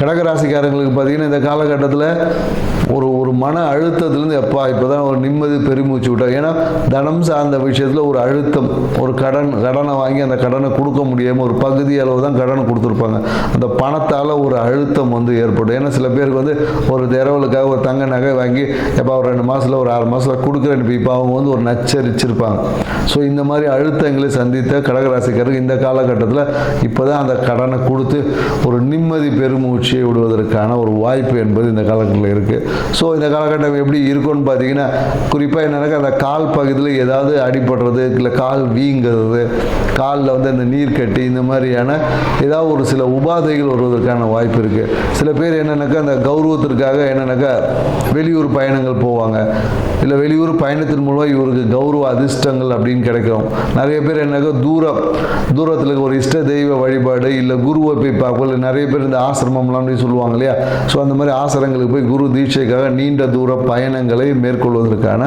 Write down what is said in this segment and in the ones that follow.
கடகராசிக்காரங்களுக்கு பார்த்தீங்கன்னா இந்த காலகட்டத்தில் ஒரு மன அழுத்தத்துலேருந்து இப்போ தான் ஒரு நிம்மதி பெருமூச்சு விட்டாங்க. ஏன்னா தனம் சார்ந்த விஷயத்தில் ஒரு அழுத்தம், ஒரு கடனை வாங்கி அந்த கடனை கொடுக்க முடியாமல் ஒரு பகுதி அளவு தான் கடன் கொடுத்துருப்பாங்க. அந்த பணத்தால் ஒரு அழுத்தம் ஏற்படும். ஏன்னா சில பேருக்கு ஒரு திரவலுக்காக ஒரு தங்க நகை வாங்கி எப்போ ஒரு 2 மாதத்தில் ஒரு 6 மாதத்தில் கொடுக்குறேன்னு இப்போ அவங்க ஒரு நச்சரிச்சிருப்பாங்க. ஸோ இந்த மாதிரி அழுத்தங்களை சந்தித்த கடகராசிக்காரருக்கு இந்த காலகட்டத்தில் இப்போ தான் அந்த கடனை கொடுத்து ஒரு நிம்மதி பெருமூச்சியை விடுவதற்கான ஒரு வாய்ப்பு என்பது இந்த காலகட்டத்தில் இருக்குது. ஸோ இந்த காலகட்டம் எப்படி இருக்கும்னு பார்த்தீங்கன்னா, குறிப்பாக என்னன்னாக்கா அந்த கால் பகுதியில் ஏதாவது அடிபடுறது, இல்லை கால் வீங்கிறது, காலில் இந்த நீர் கட்டி, இந்த மாதிரியான ஏதாவது ஒரு சில உபாதைகள் வருவதற்கான வாய்ப்பு இருக்குது. சில பேர் என்னன்னாக்கா அந்த கௌரவத்திற்காக என்னன்னாக்கா வெளியூர் பயணங்கள் போவாங்க. இல்லை வெளியூர் பயணத்தின் மூலமாக இவருக்கு கௌரவ அதிர்ஷ்டங்கள் அப்படின்னு கிடைக்கும். நிறைய பேர் என்னக்கா தூரத்தில் ஒரு இஷ்ட தெய்வ வழிபாடு, இல்லை குருவை போய் பார்ப்போம். நிறைய பேர் இந்த ஆசிரமம்லாம் சொல்லுவாங்க இல்லையா. ஸோ அந்த மாதிரி ஆசிரமங்களுக்கு போய் குரு தீட்சைக்காக நீண்ட தூர பயணங்களை மேற்கொள்வதற்கான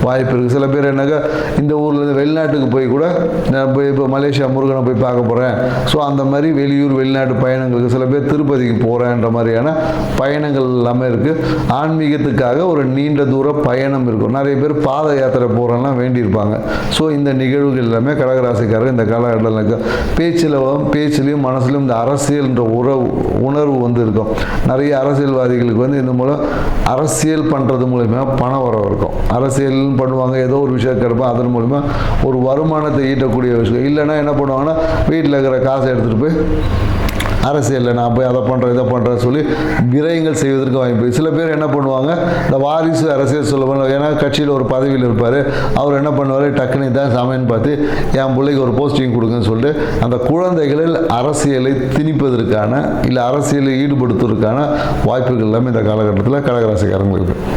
வாய்ப்பு இருக்குது. சில பேர் என்னக்கா இந்த ஊரில் வெளிநாட்டுக்கு போய் கூட நான் போய் இப்போ மலேசியா முருகனை போய் பார்க்க போகிறேன். ஸோ அந்த மாதிரி வெளியூர் வெளிநாட்டு பயணங்களுக்கு சில பேர் திருப்பதிக்கு போகிறேன்ற மாதிரியான பயணங்கள் எல்லாமே இருக்குது. ஆன்மீகத்துக்காக ஒரு நீண்ட தூர பயணம் இருக்கும். நிறைய பேர் பாத யாத்திரை போகிறலாம் வேண்டியிருப்பாங்க. ஸோ இந்த நிகழ்வுகள் எல்லாமே கடகராசிக்காரர் இந்த காலகட்டத்தில் பேச்சிலையும் மனசுலையும் இந்த அரசியல்ன்ற உணர்வு இருக்கும். நிறைய அரசியல்வாதிகளுக்கு இந்த மூலம் அரசியல் பண்ணுறது மூலமா பண வரவு இருக்கும். அரசியல் பண்ணுவாங்க, ஏதோ ஒரு விஷயம் கிடைப்போம், அதன் மூலமா ஒரு வருமானத்தை ஈட்டக்கூடிய விஷயம். இல்லைன்னா என்ன பண்ணுவாங்கன்னா, வீட்டில் இருக்கிற காசை எடுத்துகிட்டு போய் அரசியலில் நான் போய் அதை பண்ணுறேன் இதை பண்ணுறேன்னு சொல்லி விரயங்கள் செய்வதற்கு வாய்ப்பு. சில பேர் என்ன பண்ணுவாங்க, இந்த வாரிசு அரசியல் சொல்லுவாங்க. ஏன்னா கட்சியில் ஒரு பதவியில் இருப்பார், அவர் என்ன பண்ணுவார், டக்குனு தான் சமையன்னு பார்த்து என் பிள்ளைக்கு ஒரு போஸ்டிங் கொடுங்கன்னு சொல்லிட்டு அந்த குழந்தைகளில் அரசியலை திணிப்பதற்கான, இல்லை அரசியலை ஈடுபடுத்துவதற்கான வாய்ப்புகள் எல்லாமே இந்த காலகட்டத்தில் கடகராசிக்காரங்களுக்கு இருக்குது.